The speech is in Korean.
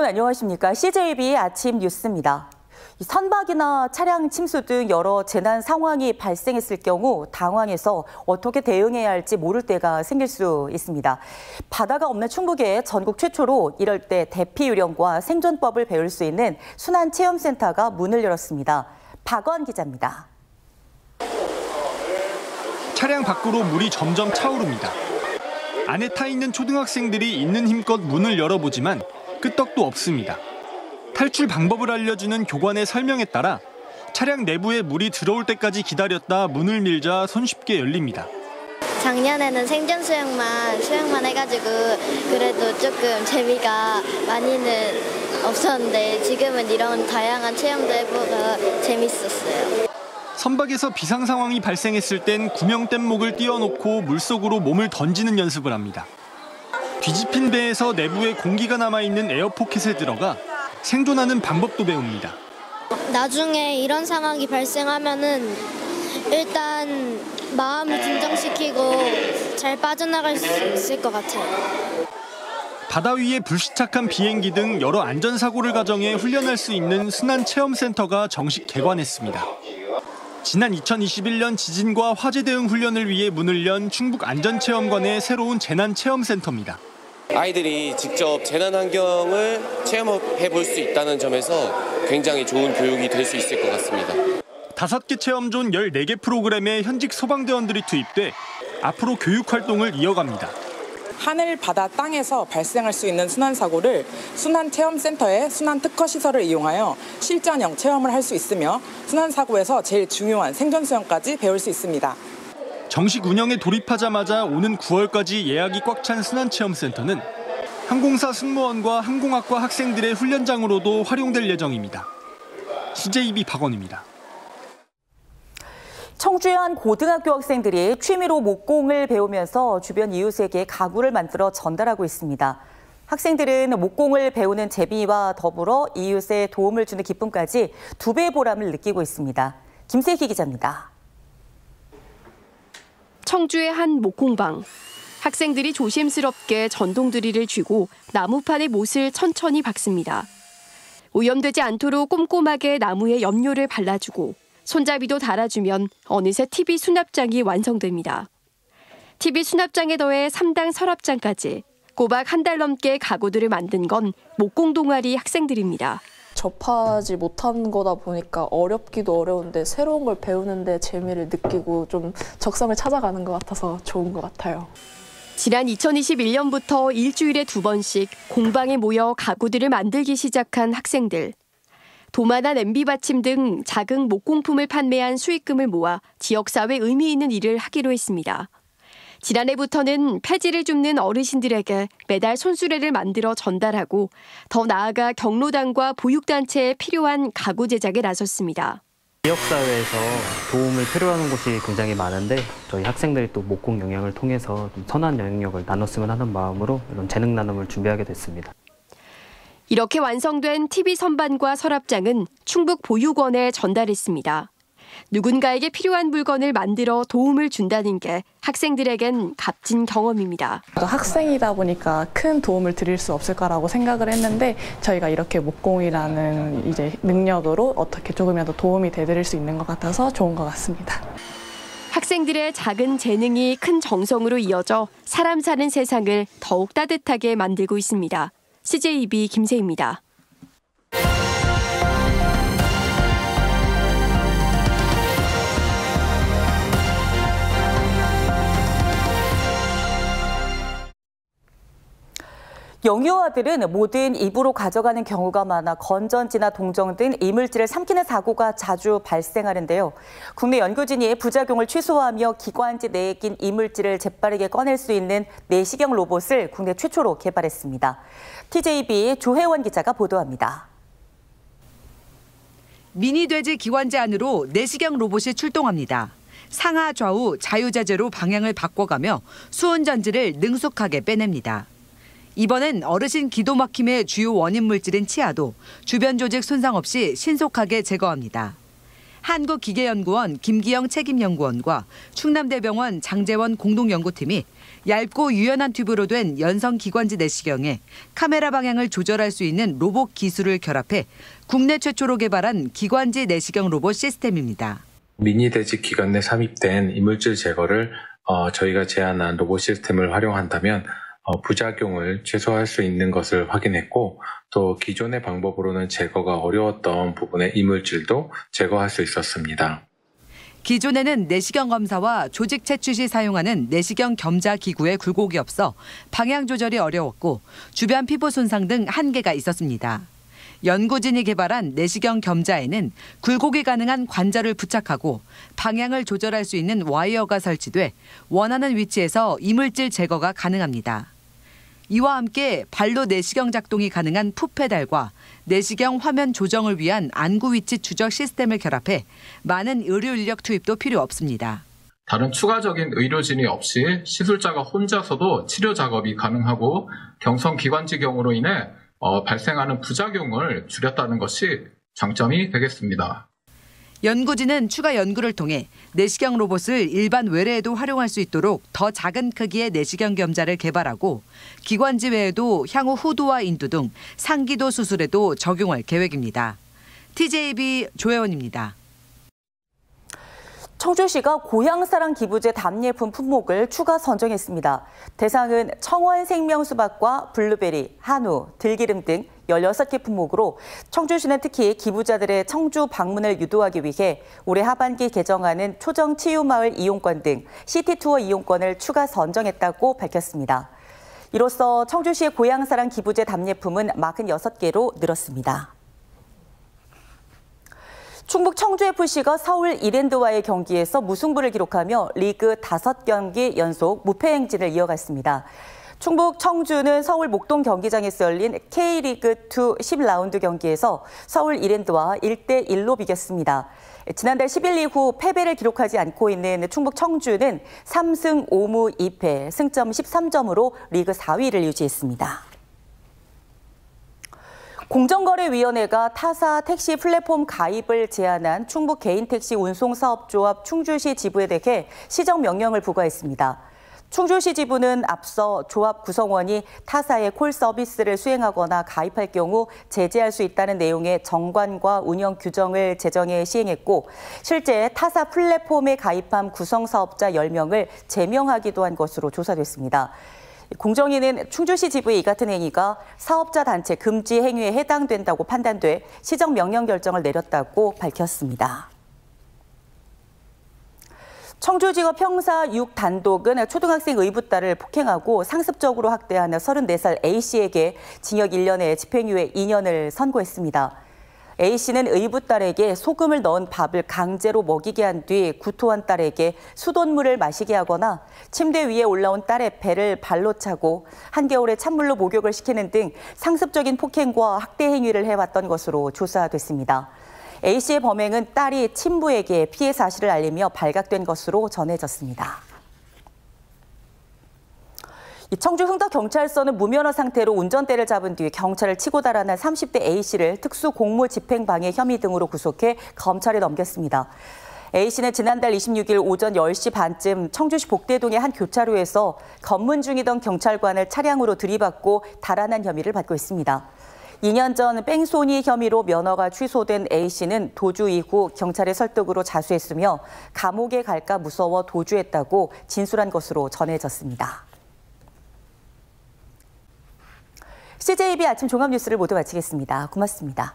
여러분 안녕하십니까? CJB 아침 뉴스입니다. 선박이나 차량 침수 등 여러 재난 상황이 발생했을 경우 당황해서 어떻게 대응해야 할지 모를 때가 생길 수 있습니다. 바다가 없는 충북에 전국 최초로 이럴 때 대피 요령과 생존법을 배울 수 있는 순환 체험센터가 문을 열었습니다. 박원 기자입니다. 차량 밖으로 물이 점점 차오릅니다. 안에 타 있는 초등학생들이 있는 힘껏 문을 열어보지만 끄떡도 없습니다. 탈출 방법을 알려주는 교관의 설명에 따라 차량 내부에 물이 들어올 때까지 기다렸다 문을 밀자 손쉽게 열립니다. 작년에는 생존 수영만 해가지고 그래도 조금 재미가 많이는 없었는데 지금은 이런 다양한 체험도 해보고 재밌었어요. 선박에서 비상 상황이 발생했을 땐 구명된 목을 띄워놓고 물속으로 몸을 던지는 연습을 합니다. 뒤집힌 배에서 내부에 공기가 남아있는 에어포켓에 들어가 생존하는 방법도 배웁니다. 나중에 이런 상황이 발생하면은 일단 마음을 진정시키고 잘 빠져나갈 수 있을 것 같아요. 바다 위에 불시착한 비행기 등 여러 안전사고를 가정해 훈련할 수 있는 순환체험센터가 정식 개관했습니다. 지난 2021년 지진과 화재 대응 훈련을 위해 문을 연 충북안전체험관의 새로운 재난체험센터입니다. 아이들이 직접 재난 환경을 체험해 볼 수 있다는 점에서 굉장히 좋은 교육이 될 수 있을 것 같습니다. 5개 체험존 14개 프로그램에 현직 소방대원들이 투입돼 앞으로 교육 활동을 이어갑니다. 하늘, 바다, 땅에서 발생할 수 있는 순환사고를 순환체험센터의 순환특허시설을 이용하여 실전형 체험을 할 수 있으며 순환사고에서 제일 중요한 생존수영까지 배울 수 있습니다. 정식 운영에 돌입하자마자 오는 9월까지 예약이 꽉 찬 순환체험센터는 항공사 승무원과 항공학과 학생들의 훈련장으로도 활용될 예정입니다. CJB 박원입니다. 청주의 한 고등학교 학생들이 취미로 목공을 배우면서 주변 이웃에게 가구를 만들어 전달하고 있습니다. 학생들은 목공을 배우는 재미와 더불어 이웃에 도움을 주는 기쁨까지 2배의 보람을 느끼고 있습니다. 김세희 기자입니다. 청주의 한 목공방. 학생들이 조심스럽게 전동드릴을 쥐고 나무판에 못을 천천히 박습니다. 오염되지 않도록 꼼꼼하게 나무에 염료를 발라주고 손잡이도 달아주면 어느새 TV 수납장이 완성됩니다. TV 수납장에 더해 3당 서랍장까지 꼬박 한 달 넘게 가구들을 만든 건 목공 동아리 학생들입니다. 접하지 못한 거다 보니까 어렵기도 어려운데 새로운 걸 배우는데 재미를 느끼고 좀 적성을 찾아가는 것 같아서 좋은 것 같아요. 지난 2021년부터 일주일에 2번씩 공방에 모여 가구들을 만들기 시작한 학생들. 도마나 냄비 받침 등 작은 목공품을 판매한 수익금을 모아 지역사회에 의미 있는 일을 하기로 했습니다. 지난해부터는 폐지를 줍는 어르신들에게 매달 손수레를 만들어 전달하고 더 나아가 경로당과 보육단체에 필요한 가구 제작에 나섰습니다. 지역사회에서 도움을 필요하는 곳이 굉장히 많은데 저희 학생들이 또 목공 영향을 통해서 좀 선한 영향력을 나눴으면 하는 마음으로 이런 재능 나눔을 준비하게 됐습니다. 이렇게 완성된 TV 선반과 서랍장은 충북 보육원에 전달했습니다. 누군가에게 필요한 물건을 만들어 도움을 준다는 게 학생들에겐 값진 경험입니다. 학생이다 보니까 큰 도움을 드릴 수 없을 거라고 생각을 했는데 저희가 이렇게 목공이라는 이제 능력으로 어떻게 조금이라도 도움이 되드릴 수 있는 것 같아서 좋은 것 같습니다. 학생들의 작은 재능이 큰 정성으로 이어져 사람 사는 세상을 더욱 따뜻하게 만들고 있습니다. CJB 김세희입니다. 영유아들은 뭐든 입으로 가져가는 경우가 많아 건전지나 동전 등 이물질을 삼키는 사고가 자주 발생하는데요. 국내 연구진이 부작용을 최소화하며 기관지 내에 낀 이물질을 재빠르게 꺼낼 수 있는 내시경 로봇을 국내 최초로 개발했습니다. TJB 조혜원 기자가 보도합니다. 미니 돼지 기관지 안으로 내시경 로봇이 출동합니다. 상하 좌우 자유자재로 방향을 바꿔가며 수은전지를 능숙하게 빼냅니다. 이번엔 어르신 기도 막힘의 주요 원인 물질인 치아도 주변 조직 손상 없이 신속하게 제거합니다. 한국기계연구원 김기영 책임연구원과 충남대병원 장재원 공동연구팀이 얇고 유연한 튜브로 된 연성 기관지 내시경에 카메라 방향을 조절할 수 있는 로봇 기술을 결합해 국내 최초로 개발한 기관지 내시경 로봇 시스템입니다. 미니 돼지 기관 내 삽입된 이물질 제거를 저희가 제안한 로봇 시스템을 활용한다면 부작용을 최소화할 수 있는 것을 확인했고, 또 기존의 방법으로는 제거가 어려웠던 부분의 이물질도 제거할 수 있었습니다. 기존에는 내시경 검사와 조직 채취 시 사용하는 내시경 겸자 기구에 굴곡이 없어 방향 조절이 어려웠고 주변 피부 손상 등 한계가 있었습니다. 연구진이 개발한 내시경 겸자에는 굴곡이 가능한 관자를 부착하고 방향을 조절할 수 있는 와이어가 설치돼 원하는 위치에서 이물질 제거가 가능합니다. 이와 함께 발로 내시경 작동이 가능한 풋페달과 내시경 화면 조정을 위한 안구 위치 추적 시스템을 결합해 많은 의료 인력 투입도 필요 없습니다. 다른 추가적인 의료진이 없이 시술자가 혼자서도 치료 작업이 가능하고 경성 기관지경으로 인해 발생하는 부작용을 줄였다는 것이 장점이 되겠습니다. 연구진은 추가 연구를 통해 내시경 로봇을 일반 외래에도 활용할 수 있도록 더 작은 크기의 내시경 겸자를 개발하고 기관지 외에도 향후 후두와 인두 등 상기도 수술에도 적용할 계획입니다. TJB 조혜원입니다. 청주시가 고향사랑 기부제 답례품 품목을 추가 선정했습니다. 대상은 청원생명수박과 블루베리, 한우, 들기름 등 16개 품목으로 청주시는 특히 기부자들의 청주 방문을 유도하기 위해 올해 하반기 개정하는 초정치유마을 이용권 등 시티투어 이용권을 추가 선정했다고 밝혔습니다. 이로써 청주시의 고향사랑 기부제 답례품은 46개로 늘었습니다. 충북 청주FC가 서울 이랜드와의 경기에서 무승부를 기록하며 리그 5경기 연속 무패 행진을 이어갔습니다. 충북 청주는 서울 목동 경기장에서 열린 K리그2 10라운드 경기에서 서울 이랜드와 1대1로 비겼습니다. 지난달 10일 이후 패배를 기록하지 않고 있는 충북 청주는 3승 5무 2패, 승점 13점으로 리그 4위를 유지했습니다. 공정거래위원회가 타사 택시 플랫폼 가입을 제한한 충북 개인택시 운송사업조합 충주시 지부에 대해 시정명령을 부과했습니다. 충주시 지부는 앞서 조합 구성원이 타사의 콜 서비스를 수행하거나 가입할 경우 제재할 수 있다는 내용의 정관과 운영 규정을 제정해 시행했고, 실제 타사 플랫폼에 가입한 구성사업자 10명을 제명하기도 한 것으로 조사됐습니다. 공정위는 충주시 지부의 이 같은 행위가 사업자 단체 금지 행위에 해당된다고 판단돼 시정명령 결정을 내렸다고 밝혔습니다. 청주지법 형사 6 단독은 초등학생 의붓딸을 폭행하고 상습적으로 학대한 34살 A씨에게 징역 1년에 집행유예 2년을 선고했습니다. A씨는 의붓딸에게 소금을 넣은 밥을 강제로 먹이게 한 뒤 구토한 딸에게 수돗물을 마시게 하거나 침대 위에 올라온 딸의 배를 발로 차고 한겨울에 찬물로 목욕을 시키는 등 상습적인 폭행과 학대 행위를 해왔던 것으로 조사됐습니다. A씨의 범행은 딸이 친부에게 피해 사실을 알리며 발각된 것으로 전해졌습니다. 청주 흥덕경찰서는 무면허 상태로 운전대를 잡은 뒤 경찰을 치고 달아난 30대 A씨를 특수공무집행방해 혐의 등으로 구속해 검찰에 넘겼습니다. A씨는 지난달 26일 오전 10시 반쯤 청주시 복대동의 한 교차로에서 검문 중이던 경찰관을 차량으로 들이받고 달아난 혐의를 받고 있습니다. 2년 전 뺑소니 혐의로 면허가 취소된 A씨는 도주 이후 경찰의 설득으로 자수했으며 감옥에 갈까 무서워 도주했다고 진술한 것으로 전해졌습니다. CJB 아침 종합뉴스를 모두 마치겠습니다. 고맙습니다.